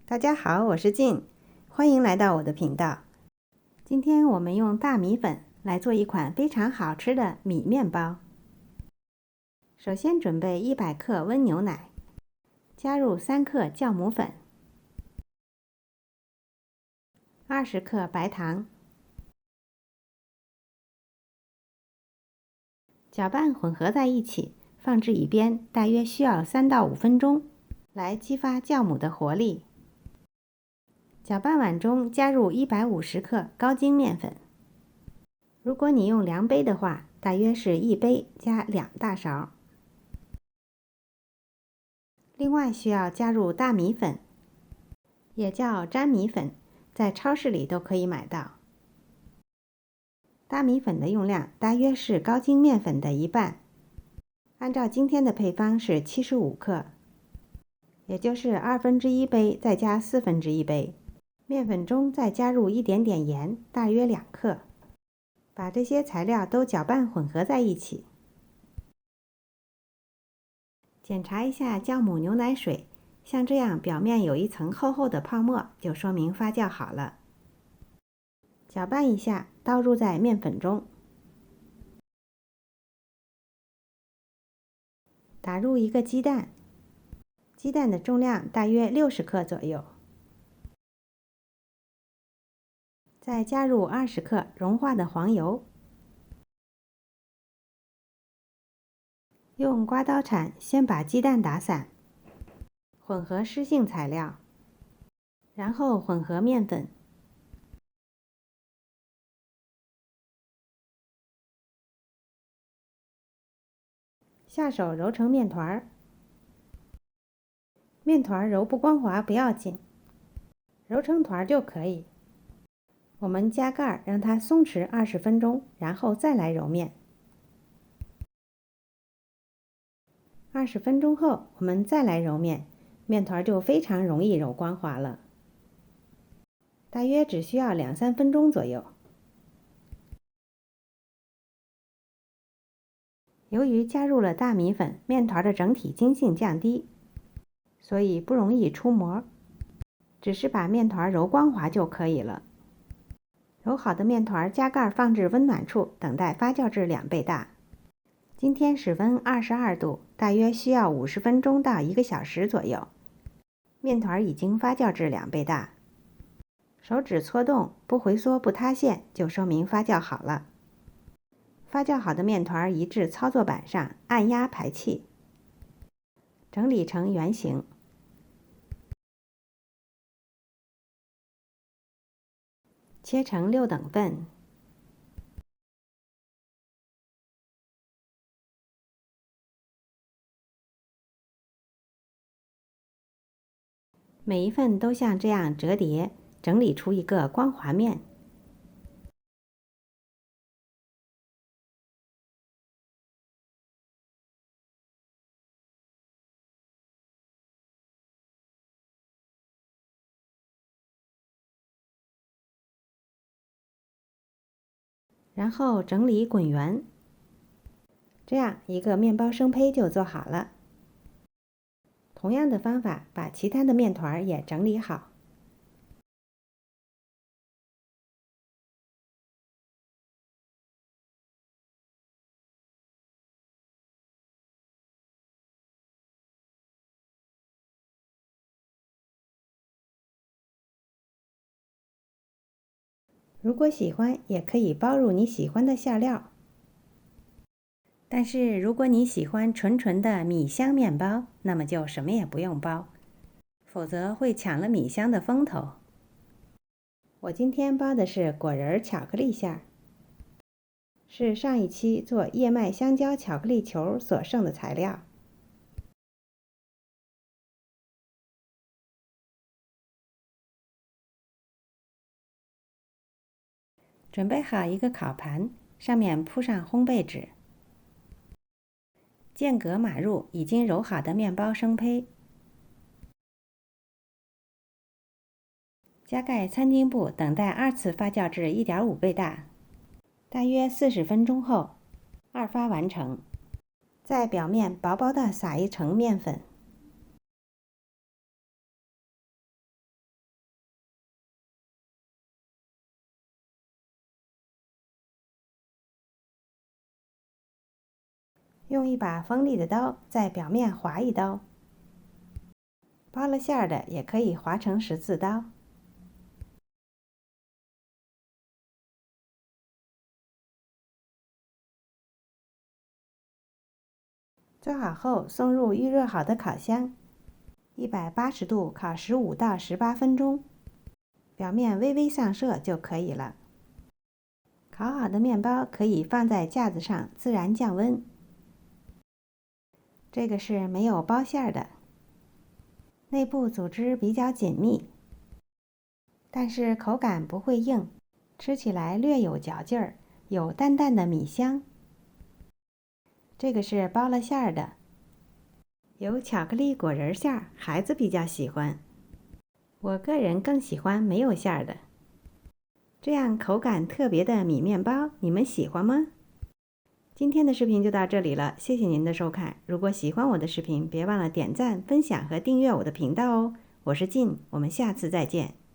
大家好，我是静，欢迎来到我的频道。今天我们用大米粉来做一款非常好吃的米面包。首先准备100克温牛奶，加入3克酵母粉，20克白糖，搅拌混合在一起，放置一边，大约需要3到5分钟，来激发酵母的活力。搅拌碗中加入150克高筋面粉。如果你用量杯的话，大约是1杯加2大勺。另外需要加入大米粉，也叫粘米粉，在超市里都可以买到。大米粉的用量大约是高筋面粉的1半，按照今天的配方是75克，也就是1/2杯再加1/4杯。面粉中再加入一点点盐，大约2克。把这些材料都搅拌混合在一起。检查一下酵母牛奶水，像这样表面有一层厚厚的泡沫，就说明发酵好了。搅拌一下，倒入在面粉中，打入一个鸡蛋，鸡蛋的重量大约60克左右。再加入20克融化的黄油，用刮刀铲先把鸡蛋打散，混合湿性材料，然后混合面粉，下手揉成面团儿。面团揉不光滑不要紧，揉成团就可以。我们加盖让它松弛20分钟，然后再来揉面。20分钟后，我们再来揉面，面团就非常容易揉光滑了。大约只需要2、3分钟左右。由于加入了大米粉，面团的整体筋性降低，所以不容易出模，只是把面团揉光滑就可以了。揉好的面团加盖放置温暖处，等待发酵至2倍大。今天室温22度，大约需要50分钟到1个小时左右。面团已经发酵至2倍大，手指搓动，不回缩不塌陷，就说明发酵好了。发酵好的面团移至操作板上，按压排气，整理成圆形。切成6等份。每一份都像这样折叠，整理出一个光滑面。然后整理滚圆，这样一个面包生胚就做好了。同样的方法，把其他的面团也整理好。如果喜欢，也可以包入你喜欢的馅料。但是如果你喜欢纯纯的米香面包，那么就什么也不用包，否则会抢了米香的风头。我今天包的是果仁巧克力馅儿，是上一期做燕麦香蕉巧克力球所剩的材料。准备好一个烤盘，上面铺上烘焙纸，间隔码入已经揉好的面包生胚，加盖餐巾布，等待2次发酵至1.5倍大，大约40分钟后，2发完成。在表面薄薄的撒一层面粉，用一把锋利的刀在表面划一刀。包了馅儿的也可以划成十字刀。做好后送入预热好的烤箱，180度烤15到18分钟，表面微微上色就可以了。烤好的面包可以放在架子上自然降温。这个是没有包馅儿的，内部组织比较紧密，但是口感不会硬，吃起来略有嚼劲儿，有淡淡的米香。这个是包了馅儿的，有巧克力果仁馅儿，孩子比较喜欢。我个人更喜欢没有馅儿的，这样口感特别的米面包，你们喜欢吗？今天的视频就到这里了，谢谢您的收看。如果喜欢我的视频，别忘了点赞、分享和订阅我的频道哦。我是静，我们下次再见。